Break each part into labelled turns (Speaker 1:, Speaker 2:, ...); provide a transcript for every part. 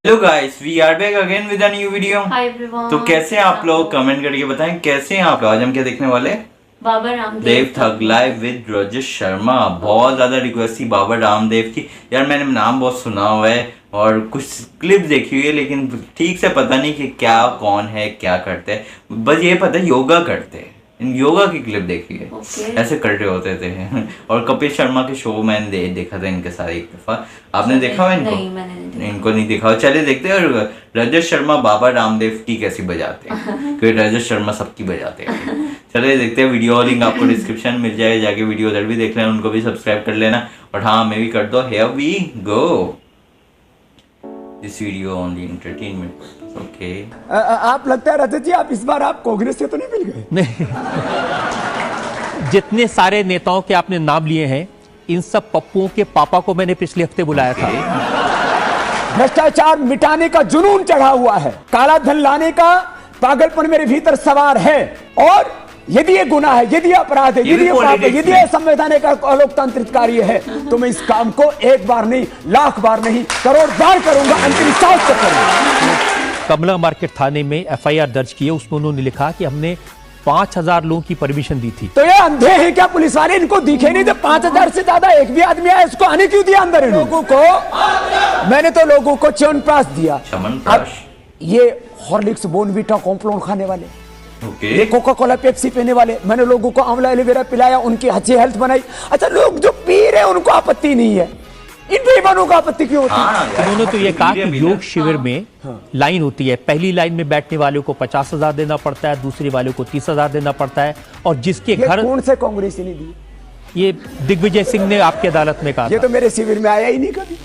Speaker 1: Hello guys, we are back again with a new video.
Speaker 2: Hi everyone.
Speaker 1: तो कैसे हैं आप लोग? कमेंट करके बताएं कैसे हैं आप लोग। आज हम क्या देखने वाले?
Speaker 2: बाबा रामदेव
Speaker 1: देव थग लाइव विद राजेश शर्मा। बहुत ज्यादा रिक्वेस्ट थी बाबा रामदेव की। यार मैंने नाम बहुत सुना हुआ है और कुछ क्लिप देखी हुई है, लेकिन ठीक से पता नहीं कि क्या कौन है, क्या करते हैं। बस ये पता है योगा करते हैं। इन योगा की क्लिप देखी है। ऐसे कर रहे होते थे। और कपिल शर्मा के शो मैंने देखा था इनके साथ एक दफा। आपने देखा हुआ इनको?
Speaker 2: नहीं, मैंने नहीं देखा।
Speaker 1: इनको नहीं देखा। चले देखते हैं राजेश शर्मा बाबा रामदेव की कैसी बजाते हैं, क्योंकि राजेश शर्मा सबकी बजाते हैं। चले देखते हैं। वीडियो लिंक आपको डिस्क्रिप्शन में मिल जाएगा, जाके वीडियो उधर भी देख लेना, उनको भी सब्सक्राइब कर लेना। और हाँ, मैं भी कर दो। Here we go. This video only entertainment. Okay.
Speaker 3: आप लगता है रजत जी, आप इस बार आप कांग्रेस से तो नहीं मिल गए?
Speaker 4: नहीं। जितने सारे नेताओं के आपने नाम लिए हैं, इन सब पप्पुओं के पापा को मैंने पिछले हफ्ते बुलाया था।
Speaker 3: भ्रष्टाचार मिटाने का जुनून चढ़ा हुआ है, काला धन लाने का पागलपन मेरे भीतर सवार है। और यदि ये गुनाह है, यदि अपराध है, यदि ये पाप है, यदि ये संवैधानिक अलोकतांत्रिक कार्य है, तो मैं इस काम को एक बार नहीं, लाख बार नहीं, करोड़ बार करूंगा, अंतिम सांस तक करूंगा।
Speaker 4: कमला मार्केट थाने में एफआईआर दर्ज किए, उसमें उन्होंने लिखा कि हमने 5000 लोगों की परमिशन दी थी।
Speaker 3: तो ये अंधे हैं क्या पुलिस वाले? इनको दिखे नहीं? तो 5000 से ज्यादा एक भी आदमी आया, इसको आने क्यों दिया अंदर? इन लोगों को मैंने तो लोगों को च्यवनप्राश दिया। अब ये हॉर्लिक्स बोर्नवीटा कॉम्प्लान खाने वाले, ये कोका कोला पेप्सी पीने वाले, मैंने लोगों को आंवला एलोवेरा पिलाया, उनकी अच्छी हेल्थ बनाई। अच्छा, लोग जो पी रहे हैं उनको आपत्ति नहीं है, इन बेईमानों को आपत्ति क्यों होती है?
Speaker 4: उन्होंने तो ये कहा कि योग शिविर में लाइन होती है, पहली लाइन में बैठने वाले को 50,000 देना पड़ता है, दूसरी वाले को 30,000 देना पड़ता है। और जिसके घर
Speaker 3: कौन से कांग्रेसी ने दी?
Speaker 4: ये दिग्विजय सिंह ने आपकी अदालत में कहा।
Speaker 3: ये तो मेरे शिविर में आया ही नहीं कभी।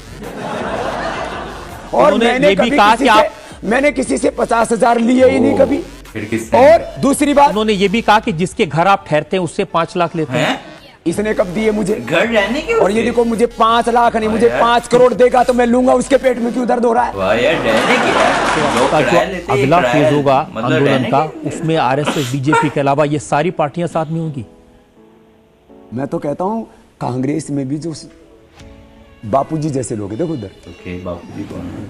Speaker 3: और मैंने किसी से 50,000 लिए ही नहीं कभी। और दूसरी बात,
Speaker 4: उन्होंने ये भी कहा कि जिसके घर आप ठहरते हैं उससे 5 लाख लेते हैं।
Speaker 3: इसने कब दिए मुझे
Speaker 1: घर रहने के?
Speaker 3: और ये देखो, मुझे 5 लाख नहीं, मुझे 5 करोड़ देगा तो मैं लूंगा। उसके पेट में क्यों दर्द हो रहा है?
Speaker 4: जो अगला फेज होगा आंदोलन का, उसमें आरएसएस, बीजेपी के अलावा ये सारी पार्टियां साथ में होंगी।
Speaker 3: मैं तो कहता हूं कांग्रेस में भी जो बापूजी जैसे लोग हैं, देखो उधर
Speaker 1: बापूजी कौन है?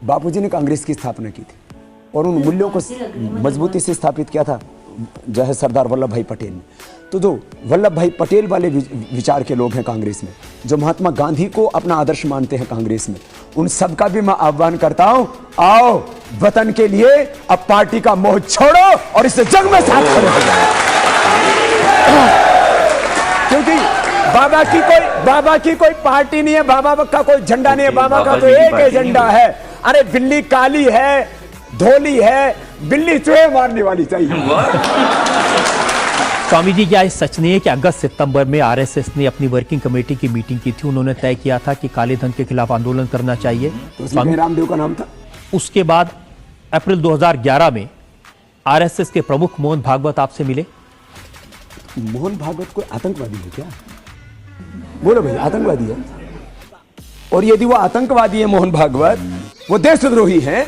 Speaker 3: बापूजी ने कांग्रेस की स्थापना की थी और उन मूल्यों को मजबूती से स्थापित किया था जो है सरदार वल्लभ भाई पटेल ने। तो जो वल्लभ भाई पटेल वाले विचार के लोग हैं कांग्रेस में, जो महात्मा गांधी को अपना आदर्श मानते हैं कांग्रेस में, उन सबका भी मैं आह्वान करता हूं, आओ वतन के लिए अब पार्टी का मोह छोड़ो और इस जंग में साथ खड़े हो जाओ। क्योंकि बाबा की कोई पार्टी नहीं है, बाबा का कोई झंडा नहीं है, बाबा का तो एक एजेंडा है। अरे बिल्ली काली है, धोली है, बिल्ली चूहे मारने वाली चाहिए।
Speaker 4: स्वामी जी, क्या सच नहीं है कि अगस्त सितंबर में आरएसएस ने अपनी वर्किंग कमेटी की मीटिंग की थी, उन्होंने तय किया था कि काले धन के खिलाफ आंदोलन करना चाहिए?
Speaker 3: तो उसमें रामदेव का नाम था।
Speaker 4: उसके बाद अप्रैल 2011 में आरएसएस के प्रमुख मोहन भागवत आपसे मिले।
Speaker 3: मोहन भागवत कोई आतंकवादी है क्या? बोलो भाई, आतंकवादी है? और यदि वो आतंकवादी है मोहन भागवत, वो देशद्रोही है,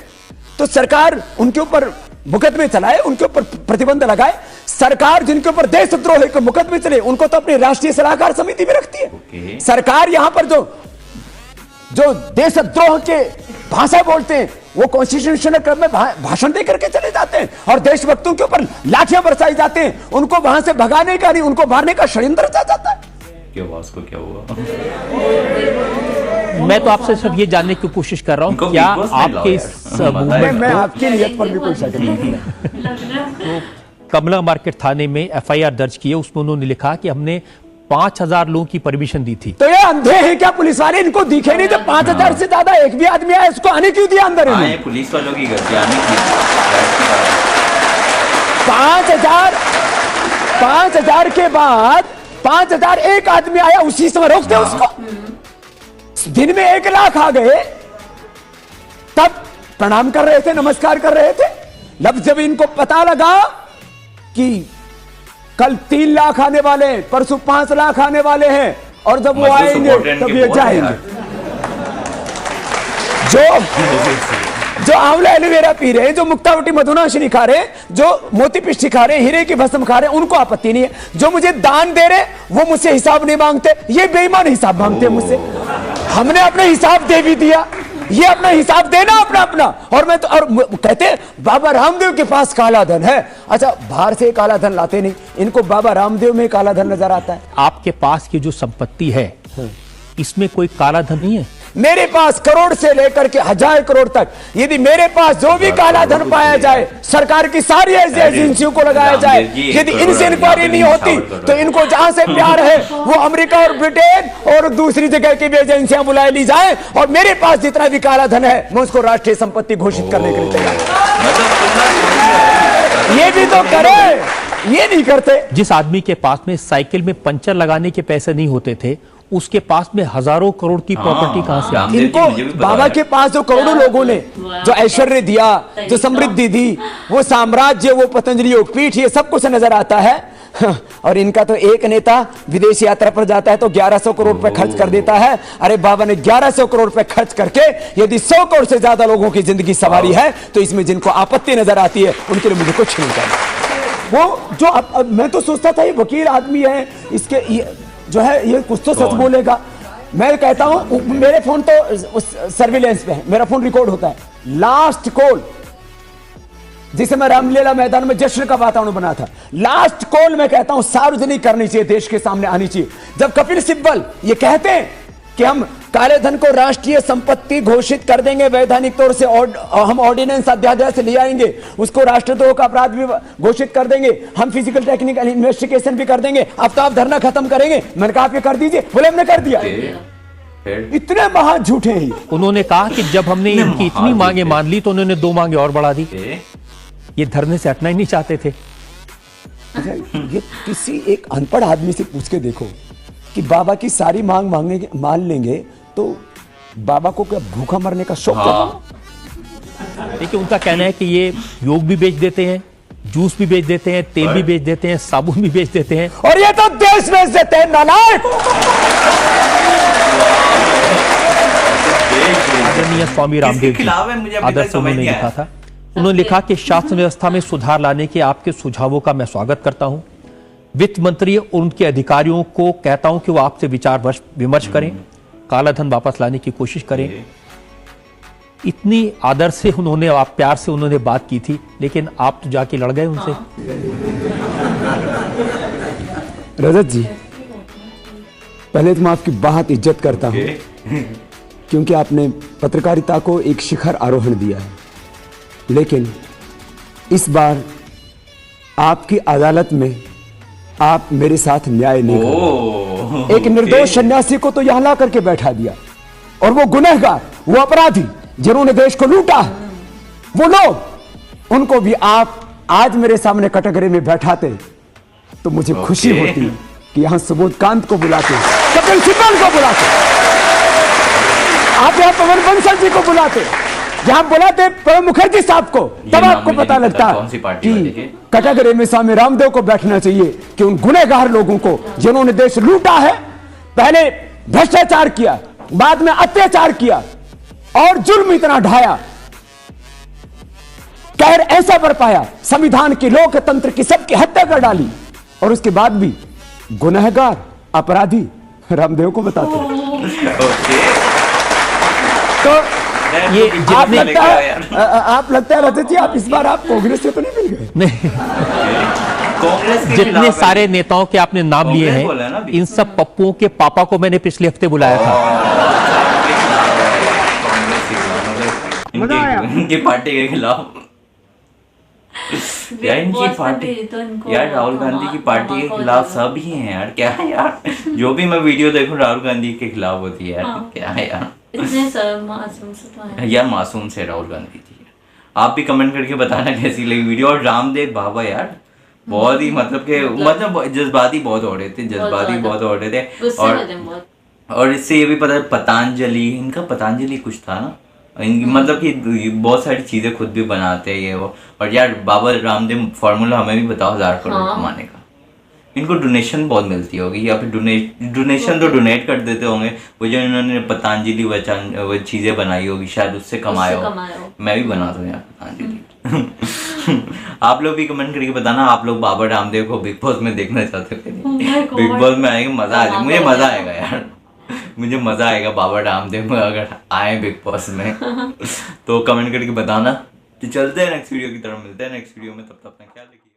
Speaker 3: तो सरकार उनके ऊपर मुकदमे चलाए, उनके ऊपर प्रतिबंध लगाए। सरकार जिनके ऊपर देशद्रोह के मुकदमे चले, उनको तो अपनी राष्ट्रीय सलाहकार समिति में रखती है। सरकार यहां पर जो देशद्रोह के भाषा बोलते हैं, वो कॉन्स्टिट्यूशनल क्रम में भाषण दे करके चले जाते हैं और देशभक्तों के ऊपर लाठियां बरसाई जाते हैं। उनको वहां से भगाने का नहीं, उनको मारने का षड्यंत्र रचा जाता है।
Speaker 1: क्या हुआ?
Speaker 4: मैं तो आपसे सिर्फ ये जानने की कोशिश कर रहा हूँ, क्या आपके इस मूवमेंट
Speaker 3: में आपकी नियत पर भी कोई शक नहीं।
Speaker 4: कमला मार्केट थाने में एफआईआर दर्ज किए, उसमें उन्होंने लिखा कि हमने 5000 लोगों की परमिशन दी थी।
Speaker 3: तो ये अंधे हैं क्या पुलिस वाले? इनको दिखे नहीं? तो 5000 से ज्यादा एक भी आदमी आया, इसको आने क्यों दिया अंदर?
Speaker 1: पुलिस वालों की गलती आने की।
Speaker 3: 5000 के बाद 5000 एक आदमी आया, उसी समय रोकते उसको। दिन में 1 लाख आ गए, तब प्रणाम कर रहे थे, नमस्कार कर रहे थे। जब इनको पता लगा कि कल 3 लाख आने वाले, परसों 5 लाख आने वाले हैं, और जब वो आएंगे तब ये जाएंगे। जो आंवला एलोवेरा पी रहे हैं, जो मुक्तावटी मधुनाशिनी खा रहे हैं, जो मोती पिष्टी खा रहे हैं, हीरे की भस्म खा रहे हैं, उनको आपत्ति नहीं है। जो मुझे दान दे रहे, वो मुझसे हिसाब नहीं मांगते, ये बेईमान हिसाब मांगते हैं मुझसे। हमने अपने हिसाब दे भी दिया, ये अपना हिसाब देना अपना अपना। और मैं तो कहते हैं बाबा रामदेव के पास काला धन है। अच्छा, बाहर से काला धन लाते नहीं, इनको बाबा रामदेव में काला धन नजर आता है।
Speaker 4: आपके पास की जो संपत्ति है इसमें कोई काला धन नहीं है।
Speaker 3: मेरे पास करोड़ से लेकर के 1000 करोड़ तक, यदि मेरे पास जो भी काला धन पाया जाए, सरकार की सारी ऐसी एजेंसियों को लगाया जाए, यदि इनसे इंक्वायरी नहीं होती तो इनको जहां से प्यार है वो अमेरिका और ब्रिटेन और दूसरी जगह की भी एजेंसियां बुला ली जाए, और मेरे पास जितना भी काला धन है मैं उसको राष्ट्रीय संपत्ति घोषित करने के लिए तैयार। ये भी तो करे, ये नहीं करते।
Speaker 4: जिस आदमी के पास में साइकिल में पंचर लगाने के पैसे नहीं होते थे, उसके पास में हजारों करोड़ की प्रॉपर्टी कहां से आई?
Speaker 3: इनको बाबा के पास जो करोड़ों लोगों ने जो ऐश्वर्य दिया, जो समृद्धि दी, वो साम्राज्य, वो पतंजलि योगपीठ, ये सब कुछ नजर आता है। और इनका तो एक नेता विदेश यात्रा पर जाता है तो 1100 करोड़ रुपए खर्च कर देता है। अरे बाबा ने 1100 करोड़ रुपए खर्च करके यदि 100 करोड़ से ज्यादा लोगों की जिंदगी सवारी है, तो इसमें जिनको आपत्ति नजर आती है उनके लिए मुझे कुछ नहीं करना। वो जो अब मैं तो सोचता था ये वकील आदमी है, इसके जो है ये कुछ तो सच बोलेगा। मैं कहता हूं मेरे फोन तो सर्विलेंस पे है, मेरा फोन रिकॉर्ड होता है। लास्ट कॉल जिसे मैं रामलीला मैदान में जश्न का वातावरण बना था, लास्ट कॉल मैं कहता हूं सार्वजनिक करनी चाहिए, देश के सामने आनी चाहिए। जब कपिल सिब्बल ये कहते हैं कि हम काले धन को राष्ट्रीय संपत्ति घोषित कर देंगे वैधानिक तौर से, हम ऑर्डिनेंस अध्यादेश ले आएंगे, उसको राष्ट्रद्रोह का अपराध भी घोषित कर देंगे, हम फिजिकल टेक्निकल इन्वेस्टिगेशन भी कर देंगे, अब तो आप धरना खत्म करेंगे। मैंने कहा आप ये कर दीजिए, बोले हमने कर दिया। इतने महा झूठे हैं। उन्होंने
Speaker 4: कहा कि जब हमने इनकी इतनी मांगे मान ली तो उन्होंने 2 मांगे और बढ़ा दी। ये धरने से हटना ही नहीं चाहते थे।
Speaker 3: ये किसी एक अनपढ़ आदमी से पूछ के देखो कि बाबा की सारी मांग मान लेंगे तो बाबा को क्या भूखा मरने का शौक है?
Speaker 4: देखिए, उनका कहना है कि ये योग भी बेच देते हैं, जूस भी बेच देते हैं, तेल भी बेच देते हैं, साबुन भी बेच देते हैं,
Speaker 3: और ये तो देश बेच देते हैं, नालायक।
Speaker 4: आदरणीय स्वामी रामदेव जी आदर्श उन्होंने लिखा था। उन्होंने लिखा कि शासन व्यवस्था में सुधार लाने के आपके सुझावों का मैं स्वागत करता हूं। वित्त मंत्री और उनके अधिकारियों को कहता हूं कि वो आपसे विचार विमर्श करें, काला धन वापस लाने की कोशिश करें। इतनी आदर से उन्होंने, आप प्यार से उन्होंने बात की थी, लेकिन आप तो जाके लड़ गए उनसे।
Speaker 3: रजत जी, पहले तो मैं आपकी बहुत इज्जत करता हूं क्योंकि आपने पत्रकारिता को एक शिखर आरोहण दिया है, लेकिन इस बार आपकी अदालत में आप मेरे साथ न्याय नहीं कर रहे। एक निर्दोष सन्यासी को तो यहां ला करके बैठा दिया, और वो गुनहगार, वो अपराधी जिन्होंने देश को लूटा है, वो लोग, उनको भी आप आज मेरे सामने कटघरे में बैठाते तो मुझे खुशी होती कि यहां सुबोध कांत को बुलाते, कपिल सिब्बल को बुलाते, आप यहां पवन बंसल जी को बुलाते, यहां बुलाते प्रणब मुखर्जी साहब को, तब आपको पता लगता कि कटघरे में स्वामी रामदेव को बैठना चाहिए कि उन गुनहगार लोगों को जिन्होंने देश लूटा है, पहले भ्रष्टाचार किया, बाद में अत्याचार किया और जुल्म इतना ढाया, कहर ऐसा बरपाया, संविधान की, लोकतंत्र की, सबकी हत्या कर डाली, और उसके बाद भी गुनहगार अपराधी रामदेव को बताते तो ये आप लगता है रजत जी, आप इस बार आप कांग्रेस से तो नहीं मिल गए?
Speaker 4: नहीं, जितने सारे नेताओं के आपने नाम लिए हैं, इन सब पप्पुओं के पापा को मैंने पिछले हफ्ते बुलाया था।
Speaker 1: इनकी पार्टी के खिलाफ, यार इनकी पार्टी, यार राहुल गांधी की पार्टी के खिलाफ सब ही हैं यार। क्या है यार, जो भी मैं वीडियो देखूं राहुल गांधी के खिलाफ होती है यार। क्या है यार,
Speaker 2: इतने मासूम से
Speaker 1: यार मासूम से राहुल गांधी थी। आप भी कमेंट करके बताना कैसी लगी वीडियो। और रामदेव बाबा यार बहुत ही मतलब जज्बाती बहुत हो रहे थे, जज्बाती बहुत हो रहे थे। और इससे ये भी पता है पतंजलि, इनका पतंजलि कुछ था ना, मतलब कि बहुत सारी चीजें खुद भी बनाते हैं ये वो। और यार बाबा रामदेव फॉर्मूला हमें भी बताओ 1000 करोड़ कमाने का। इनको डोनेशन बहुत मिलती होगी, या फिर डोनेशन तो डोनेट कर देते होंगे, वो जो इन्होंने पतंजलि वो चीजें बनाई होगी शायद उससे कमाया हो। मैं भी बना दूं यार पतंजलि। आप लोग भी कमेंट करके बताना, आप लोग बाबा रामदेव को बिग बॉस में देखना चाहते थे? बिग बॉस में आएंगे, मजा आ जाएगा, मुझे मजा आएगा यार। मुझे मज़ा आएगा बाबा रामदेव में अगर आए बिग बॉस में। तो कमेंट करके बताना। तो चलते हैं नेक्स्ट वीडियो की तरफ, मिलते हैं नेक्स्ट वीडियो में, तब तक अपना ख्याल रखिए।